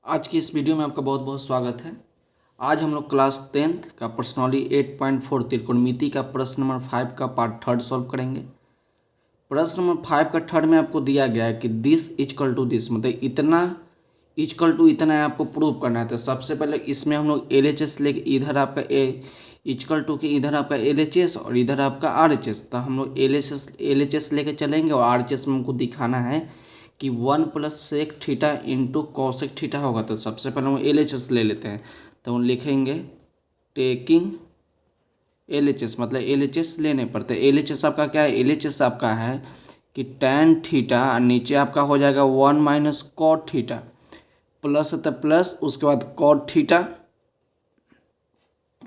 आज की इस वीडियो में आपका बहुत बहुत स्वागत है। आज हम लोग क्लास 10th का पर्सनली 8.4 त्रिकोणमिति का प्रश्न नंबर 5 का पार्ट थर्ड सॉल्व करेंगे। प्रश्न नंबर 5 का थर्ड में आपको दिया गया है कि दिस इजकल टू दिस, मतलब इतना इजकल टू इतना है, आपको प्रूव करना है। तो सबसे पहले इसमें हम लोग एल एच एस लेके इधर आपका ए इजकल टू के इधर आपका एल एच एस और इधर आपका आर एच एस। तो हम लोग एल एच एस लेके चलेंगे और आर एच एस में हमको दिखाना है कि 1 plus sec theta into cosec theta होगा। तो सबसे पहले हम एल एच एस ले लेते हैं। तो हम लिखेंगे टेकिंग एल एच एस, मतलब एल एच एस लेने पड़ते हैं। एल एच एस आपका क्या है? एल एच एस आपका है कि टैन थीटा और नीचे आपका हो जाएगा 1 माइनस कॉट थीटा प्लस है तो प्लस, उसके बाद कॉट थीटा,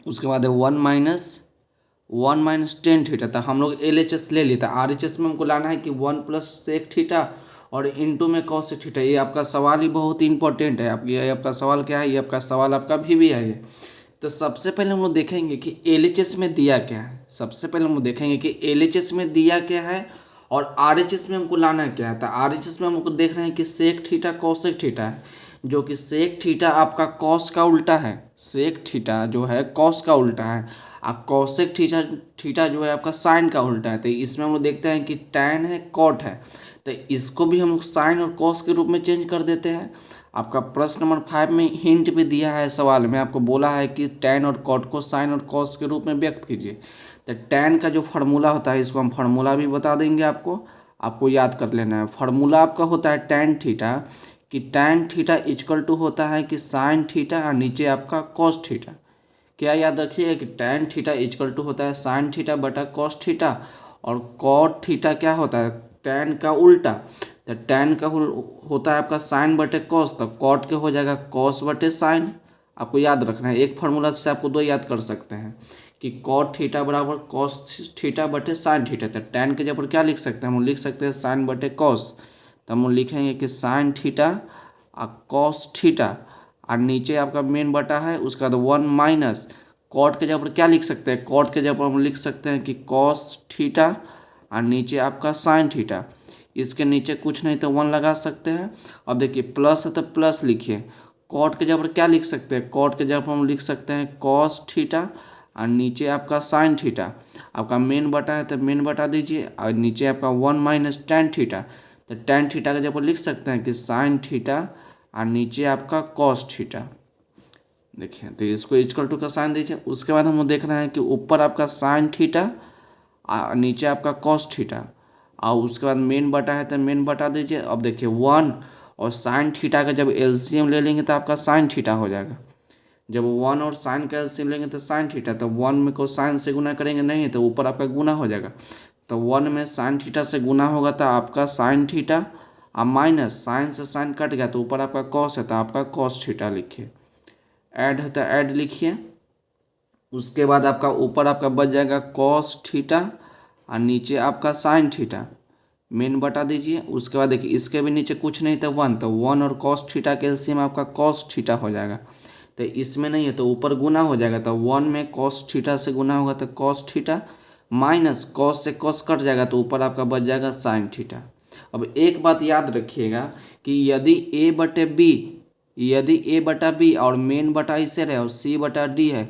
उसके बाद है 1 माइनस टेन थीटा। तो हम लोग एल एच एस ले लेते हैं। आर एच एस में हमको लाना है कि 1 प्लस सेक थीटा और इंटू में कॉसेक थीटा। ये आपका सवाल ही बहुत ही इंपॉर्टेंट है। ये आपका सवाल क्या है? ये आपका सवाल आपका भी है ये। तो सबसे पहले हम लोग देखेंगे कि एल एच एस में दिया क्या है। सबसे पहले हम लोग देखेंगे कि एल एच एस में दिया क्या है और आर एच एस में हमको लाना क्या है। तो आर एच एस में हमको देख रहे हैं कि सेक थीटा कॉसेक थीटा है, जो कि सेक थीटा आपका कॉस का उल्टा है। सेक थीटा जो है कॉस का उल्टा है और कॉसेक थीटा थीटा जो है आपका साइन का उल्टा है। तो इसमें हम लोग देखते हैं कि टैन है कॉट है, तो इसको भी हम लोग साइन और कॉस के रूप में चेंज कर देते हैं। आपका प्रश्न नंबर 5 में हिंट भी दिया है, सवाल में आपको बोला है कि टैन और कॉट को साइन और कॉस के रूप में व्यक्त कीजिए। तो टैन का जो फार्मूला होता है, इसको हम फार्मूला भी बता देंगे आपको याद कर लेना है। फार्मूला आपका होता है टैन थीटा, कि टैन थीटा इक्वल टू होता है कि साइन थीटा और नीचे आपका कॉस थीटा। क्या याद रखिएगा कि टैन थीटा इक्वल टू होता है साइन थीटा बटा कॉस थीटा और कॉट थीटा क्या होता है? टैन का उल्टा। तो टैन का होता है आपका साइन बटे कॉस, तो कॉट के हो जाएगा कॉस बटे साइन। आपको याद रखना है, एक फार्मूला से आपको दो याद कर सकते हैं कि कॉट थीटा बराबर कॉस थीटा बटे साइन थीटा। तो टैन के जगह पर क्या लिख सकते हैं? हम लिख सकते हैं साइन बटे कॉस। तो हम लिखेंगे कि साइन थीटा और कॉस थीटा और नीचे आपका मेन बटा है, उसका तो 1 माइनस कॉट के जगह पर क्या लिख सकते हैं? कॉट के जगह पर हम लिख सकते हैं कि कॉस थीटा और नीचे आपका साइन थीटा। इसके नीचे कुछ नहीं तो 1 लगा सकते हैं। अब देखिए प्लस है तो प्लस लिखिए। कॉट के जगह पर क्या लिख सकते हैं? कॉट के जगह पर हम लिख सकते हैं कॉस थीटा और नीचे आपका साइन थीटा। आपका मेन बटा है तो मेन बटा दीजिए और नीचे आपका 1 माइनस टेन थीटा। तो टेन थीटा के जगह पर लिख सकते हैं कि साइन थीटा और नीचे आपका कॉस थीटा। देखिए तो इसको इक्वल टू का साइन दीजिए। उसके बाद हम देख रहे हैं कि ऊपर आपका साइन थीटा और नीचे आपका कॉस थीटा और उसके बाद मेन बटा है तो मेन बटा दीजिए। अब देखिए 1 और साइन थीटा का जब एलसीएम ले लेंगे तो आपका साइन थीटा हो जाएगा। जब 1 और साइन का एलसीएम लेंगे तो साइन थीटा, तो 1 में को साइन से गुना करेंगे नहीं तो ऊपर आपका गुना हो जाएगा। तो 1 में साइन थीटा से गुना होगा तो आपका साइन थीटा और माइनस साइन से साइन कट गया तो ऊपर आपका कॉस है तो आपका कॉस थीटा लिखिए। ऐड है तो ऐड लिखिए। उसके बाद आपका ऊपर आपका बच जाएगा कॉस थीटा और नीचे आपका साइन थीटा। मेन बटा दीजिए। उसके बाद देखिए इसके भी नीचे कुछ नहीं तो 1, तो 1 और कॉस थीटा के एलसीएम आपका कॉस थीटा हो जाएगा। तो इसमें नहीं है तो ऊपर गुना हो जाएगा। तो 1 में कॉस थीटा से गुना होगा तो कॉस थीटा माइनस कॉस से कॉस कट जाएगा तो ऊपर आपका बच जाएगा साइन थीटा। अब एक बात याद रखिएगा कि यदि ए बटा बी और मेन बटा इसे रहे और सी बटा डी है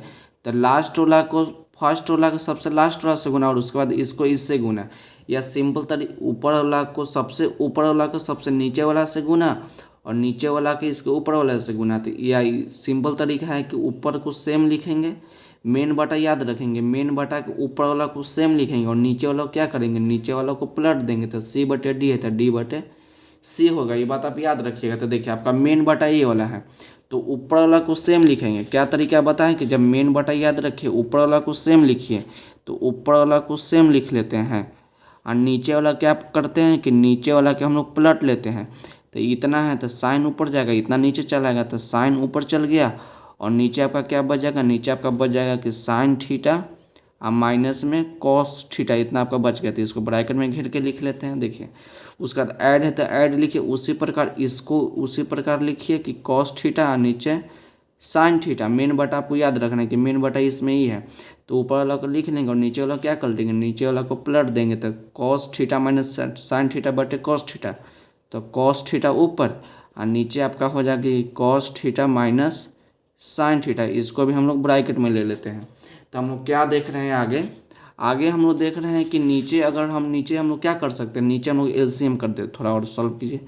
तो लास्ट वाला को फर्स्ट वाला को सबसे लास्ट वाला से गुना और उसके बाद इसको इससे गुना, या सिंपल ऊपर वाला को सबसे ऊपर वाला को सबसे नीचे वाला से गुना और नीचे वाला के इसके ऊपर वाला से गुना। तो या सिंपल तरीका है कि ऊपर को सेम लिखेंगे, मेन बटा याद रखेंगे, मेन बटा के ऊपर वाला को सेम लिखेंगे और नीचे वाला को क्या करेंगे? नीचे वाला को पलट देंगे। तो सी बटे डी है तो डी बटे सी होगा। ये बात आप याद रखिएगा। तो देखिए आपका मेन बटा ये वाला है तो ऊपर वाला को सेम लिखेंगे। क्या तरीका बताएं कि जब मेन बटा याद रखिए ऊपर वाला को सेम लिखिए, तो ऊपर वाला को सेम लिख लेते हैं और नीचे वाला क्या करते हैं कि नीचे वाला के हम लोग पलट लेते हैं। तो इतना है तो साइन ऊपर जाएगा, इतना नीचे चला जाएगा तो साइन ऊपर चल गया और नीचे आपका क्या बच जाएगा? नीचे आपका बच जाएगा कि साइन थीटा और माइनस में कॉस थीटा, इतना आपका बच गया। तो इसको ब्रैकेट में घेर के लिख लेते हैं। देखिए उसका बाद ऐड है तो ऐड लिखिए। उसी प्रकार इसको उसी प्रकार लिखिए कि कॉस थीटा और नीचे साइन थीटा। मेन बटा आपको याद रखना है कि मेन बटा इसमें ही है तो ऊपर वाला को लिख लेंगे और नीचे वाला क्या कर देंगे? नीचे वाला को पलट देंगे। तो cos theta minus sine theta बटे कॉस थीटा, तो कॉस थीटा ऊपर और नीचे आपका हो जाएगी cos theta minus sine theta. इसको भी हम लोग ब्रैकेट में ले लेते हैं। तो हम लोग क्या देख रहे हैं आगे, आगे हम लोग देख रहे हैं कि नीचे अगर हम लोग क्या कर सकते हैं, नीचे हम लोग एलसीएम कर दे, थोड़ा और सॉल्व कीजिए।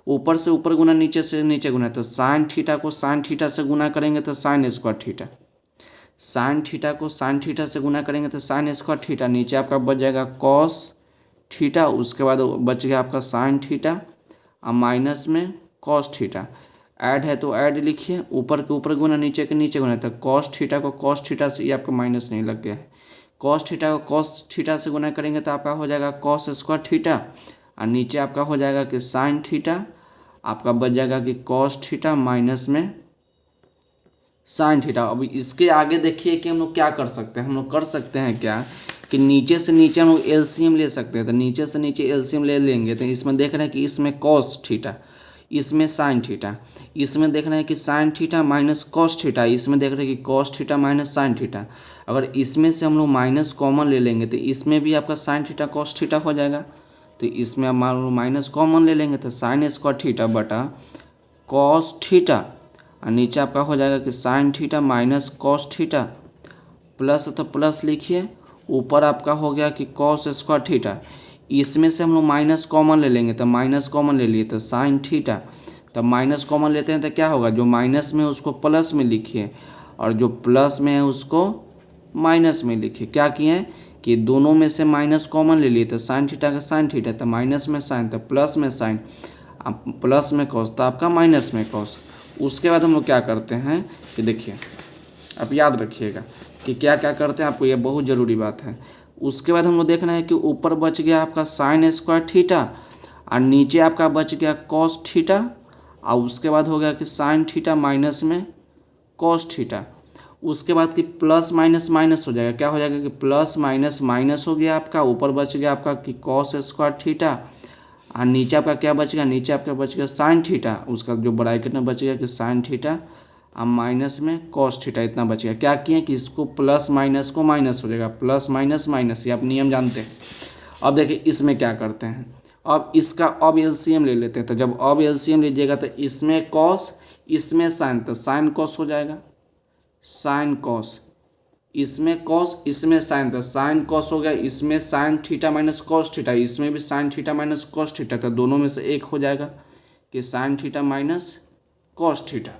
ऊपर से ऊपर गुना, नीचे से नीचे गुना, तो साइन थीटा को साइन थीटा से गुना करेंगे तो sign square theta, sine theta को साइन थीटा से गुना करेंगे तो साइन स्क्वायर थीटा। नीचे आपका बच जाएगा कॉस थीटा, उसके बाद बच गया आपका साइन थीटा और माइनस में कॉस थीटा। ऐड है तो ऐड लिखिए, ऊपर के ऊपर गुना, नीचे के नीचे गुना, तो कॉस थीटा को कॉस थीटा से, ये आपका माइनस नहीं लग गया है, कॉस थीटा को कॉस थीटा से गुना करेंगे तो आपका हो जाएगा कॉस स्क्वायर थीटा, और नीचे आपका हो जाएगा कि साइन थीटा, आपका बच जाएगा कि कॉस थीटा माइनस में साइन थीटा। अब इसके आगे देखिए कि हम लोग क्या कर सकते हैं, हम लोग कर सकते हैं क्या कि नीचे से नीचे हम लोग एलसीएम ले सकते हैं। तो नीचे से नीचे एलसीएम ले लेंगे तो इसमें देख रहे हैं कि इसमें कॉस थीटा, इसमें साइन थीटा, इसमें देख रहे हैं कि sine theta minus cos theta, इसमें देख रहे हैं कि cos theta minus sine theta. अगर इसमें से हम लोग माइनस कॉमन ले लेंगे तो इसमें भी आपका साइन थीटा कॉस थीटा हो जाएगा। तो इसमें हम माइनस कॉमन ले लेंगे तो साइन स्क्वायर थीटा बटा कॉस थीटा, और नीचे आपका हो जाएगा कि sine theta minus cos theta, plus तो प्लस लिखिए, ऊपर आपका हो गया कि कॉस स्क्वायर थीटा। इसमें से हम लोग माइनस कॉमन ले लेंगे तो माइनस कॉमन ले लिए तो साइन थीटा, तब माइनस कॉमन लेते हैं तो क्या होगा, जो माइनस में उसको प्लस में लिखिए और जो प्लस में है उसको माइनस में लिखिए। क्या किए कि दोनों में से माइनस कॉमन ले लिए तो साइन थीटा का साइन थीटा, तो माइनस में साइन तो प्लस में साइन, प्लस में कॉस तो आपका माइनस में कॉस। उसके बाद हम लोग क्या करते हैं कि देखिए, आप याद रखिएगा कि क्या क्या करते हैं, आपको ये बहुत ज़रूरी बात है। उसके बाद हम लोग देखना है कि ऊपर बच गया आपका साइन स्क्वायर थीटा और नीचे आपका बच गया कॉस थीटा, और उसके बाद हो गया कि साइन थीटा माइनस में कॉस थीटा। उसके बाद कि प्लस माइनस माइनस हो जाएगा, क्या हो जाएगा कि प्लस माइनस माइनस हो गया आपका, ऊपर बच गया आपका कि कॉस स्क्वायर थीटा, और नीचे आपका क्या बच गया, नीचे आपका बच गया साइन थीटा, उसका जो ब्रैकेट में बच गया कि साइन थीटा और माइनस में कॉस थीटा, इतना बच गया। क्या किए कि इसको प्लस माइनस को माइनस हो जाएगा, प्लस माइनस माइनस, ये आप नियम जानते हैं। अब देखिए इसमें क्या करते हैं, अब इसका अब एलसीएम ले लेते हैं। तो जब अब एलसीएम लीजिएगा तो इसमें कॉस, इसमें साइन, तो साइन कॉस हो जाएगा, साइन कॉस, इसमें कॉस इसमें साइन, तो साइन कॉस हो गया, इसमें sine theta minus cos theta, इसमें भी sine theta minus cos theta, तो दोनों में से एक हो जाएगा कि sine theta minus cos theta.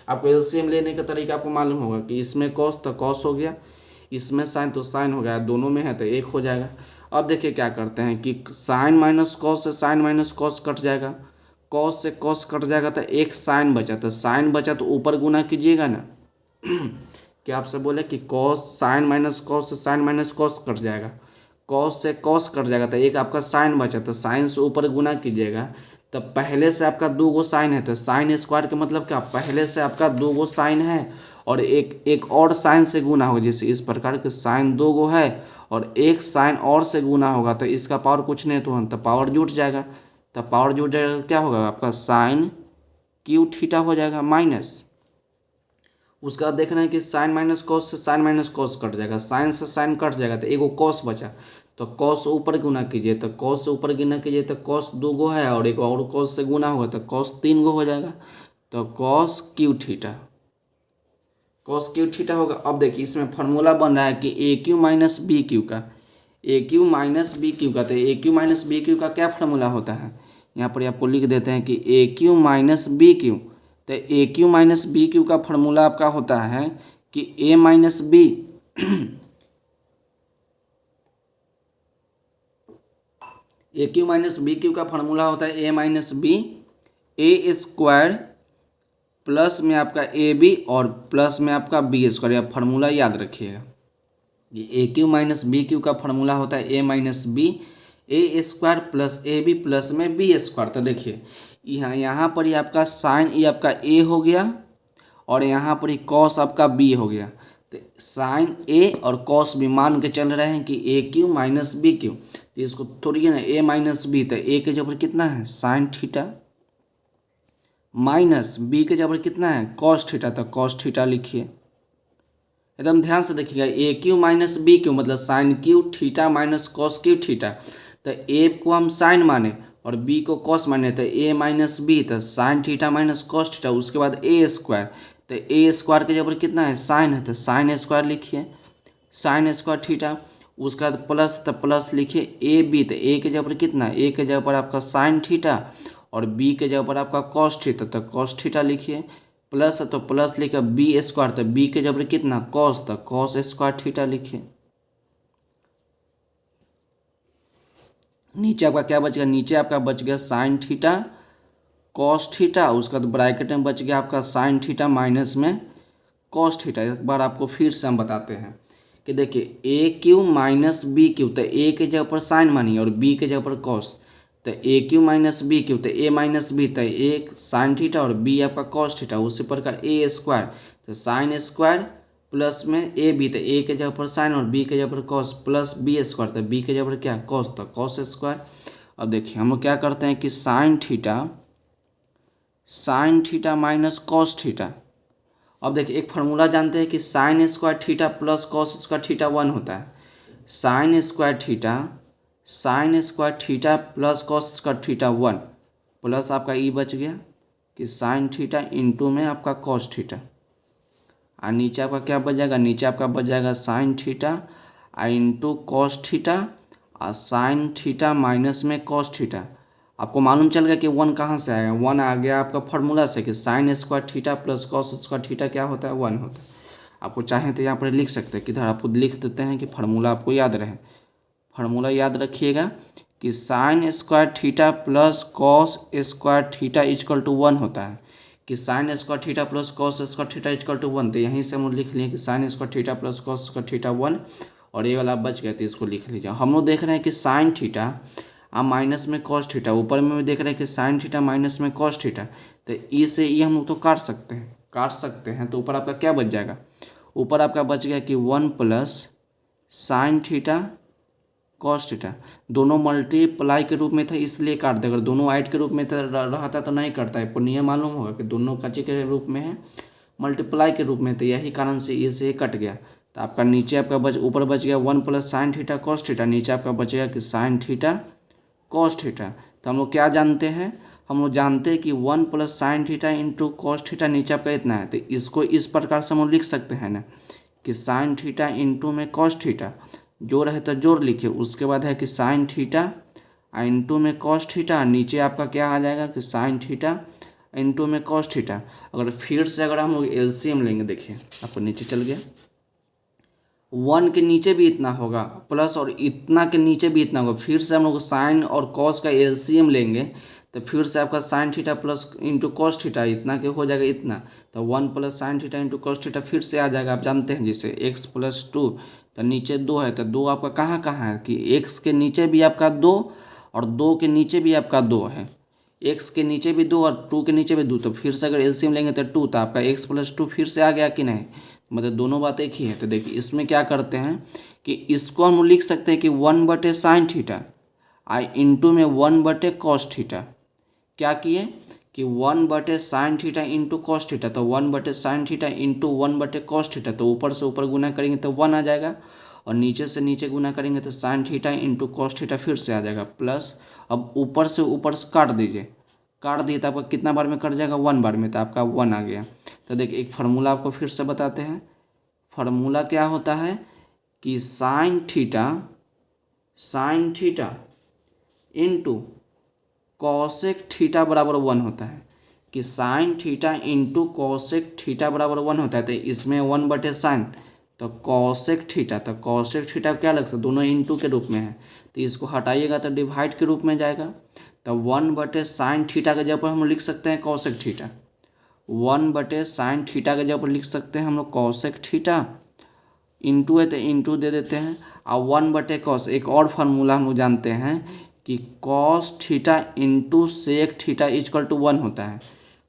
आपको एलसीएम लेने का तरीका आपको मालूम होगा कि इसमें कॉस तो कॉस हो गया, इसमें साइन तो साइन हो गया, दोनों में है तो एक हो जाएगा। अब देखिए क्या करते हैं कि साइन माइनस कॉस से साइन माइनस कॉस कट जाएगा, कॉस से कॉस कट जाएगा तो एक साइन बचा, तो साइन बचा तो ऊपर गुना कीजिएगा ना। क्या आपसे बोले कि कॉस साइन माइनस कॉस से साइन माइनस कॉस कट जाएगा, कॉस से कॉस कट जाएगा तो एक आपका साइन बचा, तो साइन से ऊपर गुना कीजिएगा। तो पहले से आपका दो गो साइन है, तो साइन स्क्वायर का मतलब क्या, पहले से आपका दो गो साइन है और एक और साइन से गुना होगा। जैसे इस प्रकार के साइन दो गो है और एक साइन और से गुना होगा तो इसका पावर कुछ नहीं तो पावर जुट जाएगा। तो पावर जुट जाएगा तो क्या होगा, आपका साइन क्यू थीटा हो जाएगा माइनस। उसका बाद देखना है कि साइन माइनस कॉस से साइन माइनस कॉस कट जाएगा, साइन से साइन कट जाएगा तो एगो कॉस बचा, तो कॉस ऊपर गुना कीजिए, तो कॉस से ऊपर गुना कीजिए तो कॉस दो गो है और एक और कॉस से गुना होगा तो कॉस तीन गो हो जाएगा, तो cos Q theta, cos Q theta होगा। अब देखिए इसमें फार्मूला बन रहा है कि ए क्यू माइनस बी क्यू का, ए क्यू माइनस बी क्यू का, तो ए क्यू माइनस बी क्यू का क्या फार्मूला होता है, यहाँ पर आपको लिख देते हैं कि ए क्यू माइनस बी क्यू। तो ए क्यू माइनस बी क्यू का फार्मूला आपका होता है कि ए माइनस बी ए क्यू माइनस बी क्यू का फार्मूला होता है a minus b, a square plus में आपका ए बी और प्लस में आपका बी स्क्वायर। आप फार्मूला याद रखिएगा, ये a Q minus B cube का फार्मूला होता है a minus b, a square plus a b plus में बी स्क्वायर। तो देखिए यहाँ पर ही आपका साइन ये आपका ए हो गया और यहाँ पर ही कॉस आपका बी हो गया। तो साइन ए और कॉस बी मान के चल रहे हैं कि ए क्यू माइनस बी क्यू, तो इसको थोड़ी ना ए माइनस बी, तो ए के जबर कितना है साइन थीटा माइनस बी के जबर कितना है कॉस थीटा, तो कॉस थीटा लिखिए। एकदम ध्यान से देखिएगा, A Q minus B Q मतलब sine Q theta minus cos Q theta. तो ए को हम साइन माने, और बी को कॉस माने तो ए माइनस बी, तो sine theta minus cos theta, उसके बाद ए स्क्वायर, तो ए स्क्वायर के जगह पर कितना है साइन है, तो साइन स्क्वायर लिखिए साइन स्क्वायर थीटा, उसके बाद प्लस, तो प्लस लिखिए ए बी, तो ए के जगह पर कितना है, ए के जगह पर आपका साइन थीटा और बी के जगह पर आपका कॉस थीटा, तो कॉस थीटा लिखिए, प्लस है तो प्लस लिखिए बी स्क्वायर, तो बी के जगह पर कितना कॉस, तो कॉस स्क्वायर थीटा लिखिए। नीचे आपका क्या बच गया, नीचे आपका बच गया साइन थीटा कॉस थीटा, उसका तो ब्रैकेट में बच गया आपका साइन थीटा माइनस में कॉस थीटा। एक बार आपको फिर से हम बताते हैं कि देखिए ए क्यू माइनस बी क्यू, तो ए के जगह पर साइन मानिए और बी के जगह पर कॉस, तो ए क्यू माइनस बी क्यू, तो ए माइनस बी, तो ए साइन थीटा और बी आपका कॉस थीटा, उसी प्रकार ए स्क्वायर, तो साइन स्क्वायर प्लस में ए बी, तो ए के जगह पर साइन और बी के जगह पर कॉस, प्लस बी स्क्वायर, तो बी के जगह पर क्या कॉस, तो कॉस स्क्वायर। अब देखिए हम लोग क्या करते हैं कि sine theta minus cos theta. अब देखिए एक फार्मूला जानते हैं कि sine square theta plus cos square theta 1 होता है। Sign square theta plus cos square theta 1, plus आपका ई बच गया कि साइन थीटा इंटू में आपका कॉस थीटा, और नीचे आपका क्या बच जाएगा, नीचे आपका बच जाएगा sine theta into cos theta और साइन थीटा माइनस में कॉस थीटा। आपको मालूम चल गया कि 1 कहाँ से आएगा, 1 आ गया आपका फार्मूला से कि sine square theta plus cos square theta क्या होता है 1 होता है। आपको चाहें तो यहाँ पर लिख सकते हैं, किधर आपको लिख देते हैं कि फार्मूला आपको याद रहे। फार्मूला याद रखिएगा कि sine square theta plus cos square theta equal to 1 होता है, कि sine square theta plus cos square theta equal to 1, तो यहीं से हम लिख लिए कि sine square theta plus cos square theta 1, और ये वाला बच गया तो इसको लिख लीजिए। हम लोग देख रहे हैं कि साइन थीटा माइनस में कॉस थीटा, ऊपर में भी देख रहे हैं कि साइन थीटा माइनस में कॉस थीटा, तो ई से ई हम लोग तो काट सकते हैं, तो ऊपर आपका क्या बच जाएगा, ऊपर आपका बच गया कि 1 plus sine theta cos theta, दोनों मल्टीप्लाई के रूप में था इसलिए काट दे, अगर दोनों ऐड के रूप में रहता तो नहीं करता है, पर नियम मालूम होगा कि दोनों कच्चे के रूप में है, मल्टीप्लाई के रूप में, तो यही कारण से ये से कट गया। तो आपका नीचे आपका ऊपर बच गया 1 plus sine theta cos theta, नीचे आपका बचेगा कि साइन थीटा कॉस थीटा। तो हम लोग क्या जानते हैं, हम लोग जानते हैं कि 1 plus sine theta into cos theta, नीचे आपका इतना है, तो इसको इस प्रकार से हम लोग लिख सकते हैं ना कि साइन थीटा इंटू में कॉस थीटा, जोड़ है तो जोड़ लिखिए, उसके बाद है कि साइन थीटा इंटू में कॉस थीटा, नीचे आपका क्या आ जाएगा कि साइन थीटा इंटू में कॉस थीटा। अगर फिर से अगर हम लोग एलसीएम लेंगे, देखिए आपको नीचे चल गया, 1 के नीचे भी इतना होगा प्लस और इतना के नीचे भी इतना होगा, फिर से हम लोग साइन और कॉस का एलसीएम लेंगे, तो फिर से आपका sine theta plus into cos theta इतना के हो जाएगा इतना, तो 1 plus sine theta into cos theta फिर से आ जाएगा, आप जानते हैं जैसे x प्लस 2, तो नीचे 2 है, तो 2 आपका कहाँ है कि x के नीचे भी आपका 2 और 2 के नीचे भी आपका 2 है, x के नीचे भी 2 और 2 के नीचे भी 2, तो फिर से अगर एलसीएम लेंगे तो 2, तो आपका x प्लस 2 फिर से आ गया कि नहीं, मतलब दोनों बात एक ही है। तो देखिए इसमें क्या करते हैं कि इसको हम लिख सकते हैं कि 1 बटे साइन थीटा इंटू में 1 बटे कॉस थीटा, क्या किए कि 1 बटे sine theta into cos theta, तो 1 बटे साइन थीटा इंटू 1 बटे कॉस थीटा, तो ऊपर से ऊपर गुना करेंगे तो 1 आ जाएगा, और नीचे से नीचे गुना करेंगे तो sine theta into cos theta फिर से आ जाएगा प्लस, अब ऊपर से काट दीजिए, काट दिए तो आपका कितना बार में कट जाएगा 1 बार में, तो आपका 1 आ गया। तो देखिए एक फार्मूला आपको फिर से बताते हैं, फार्मूला क्या होता है कि sine theta into cosec theta बराबर 1 होता है, कि sine theta into cosec theta बराबर 1 होता है, तो इसमें 1 बटे साइन, तो कॉसेक थीटा क्या लग सकता है, दोनों इंटू के रूप में है, तो इसको हटाइएगा तो डिवाइड के रूप में जाएगा, तो 1 बटे साइन थीटा के जगह पर हम लिख सकते हैं कॉसेक थीटा, 1 बटे साइन थीटा के जगह पर लिख सकते हैं हम लोग कॉसेक थीटा, इंटू है तो इंटू दे देते हैं, और 1 बटे कॉस, एक और फार्मूला हम लोग जानते हैं कि cos theta into sec theta equal to 1 होता है,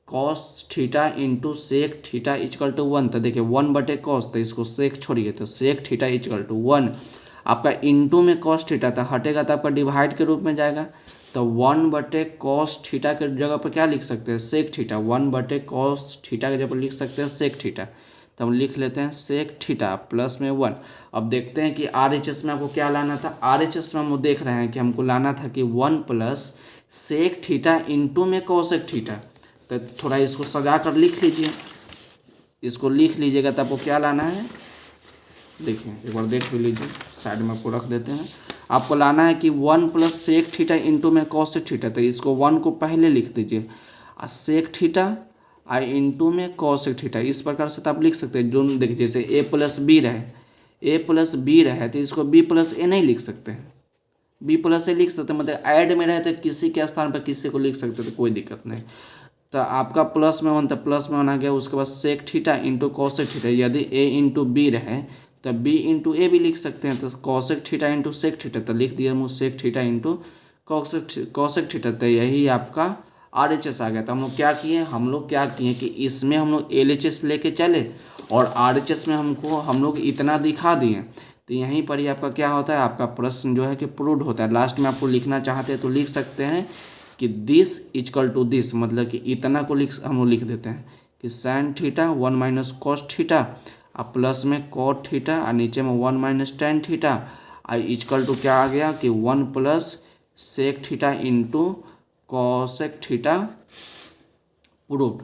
cos theta into sec theta equal to 1, तो देखिए 1 बटे कॉस, तो इसको सेक छोड़िए तो सेक थीटा इजकल टू 1, आपका इंटू में कॉस थीटा, तो हटेगा तो आपका डिवाइड के रूप में जाएगा, तो 1 बटे कॉस थीटा के जगह पर क्या लिख सकते हैं सेक थीटा, 1 बटे कॉस थीटा के जगह पर लिख सकते हैं सेक थीटा, तो हम लिख लेते हैं सेक थीटा प्लस में 1। अब देखते हैं कि RHS में आपको क्या लाना था, RHS में हम देख रहे हैं कि हमको लाना था कि 1 प्लस सेक थीटा इंटू में कॉसेक थीटा। तो थोड़ा इसको सजा कर लिख लीजिए, इसको लिख लीजिएगा तो आपको क्या लाना है, देखिए एक बार देख भी लीजिए, साइड में आपको रख देते हैं। आपको लाना है कि 1 प्लस सेक थीटा इंटू में कॉसेक थीटा। तो इसको 1 को पहले लिख दीजिए और सेक थीटा आई इंटू में कॉसेक थीटा। इस प्रकार से तो आप लिख सकते हैं। जो देखिए जैसे ए प्लस बी रहे तो इसको बी प्लस ए नहीं लिख सकते हैं, बी प्लस ए लिख सकते हैं, मतलब ऐड में रहे तो किसी के स्थान पर किसी को लिख सकते, तो कोई दिक्कत नहीं। तो आपका प्लस में वन, तो प्लस में वन आ गया। उसके बाद sec theta into cosec theta, यदि ए इंटू बी रहे तो बी इंटू ए भी लिख सकते हैं। तो cosec theta into sec theta, तो लिख दिया हम sec theta into cosec theta. तो यही आपका RHS आ गया। तो हम लोग क्या किए कि इसमें हम लोग LHS लेके चले और RHS में हम लोग इतना दिखा दिए। तो यहीं पर ही आपका क्या होता है, आपका प्रश्न जो है कि प्रूव्ड होता है। लास्ट में आपको लिखना चाहते हैं तो लिख सकते हैं कि दिस इजकल टू दिस, मतलब कि इतना को हम लोग लिख देते हैं कि sine theta 1 minus cos theta और प्लस में कॉट थीटा और नीचे में 1 माइनस टेन थीटा और इजकल टू क्या आ गया कि 1 plus sec theta into cosec theta proved.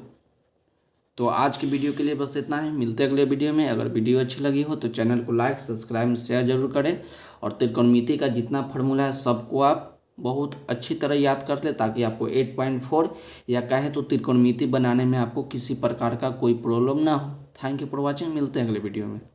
तो आज की वीडियो के लिए बस इतना है, मिलते हैं अगले वीडियो में। अगर वीडियो अच्छी लगी हो तो चैनल को लाइक सब्सक्राइब शेयर जरूर करें और त्रिकोणमिति का जितना फार्मूला है सबको आप बहुत अच्छी तरह याद कर ले, ताकि आपको 8.4 या कहे तो त्रिकोणमिति बनाने में आपको किसी प्रकार का कोई प्रॉब्लम ना हो। थैंक यू फॉर वॉचिंग, मिलते हैं अगले वीडियो में।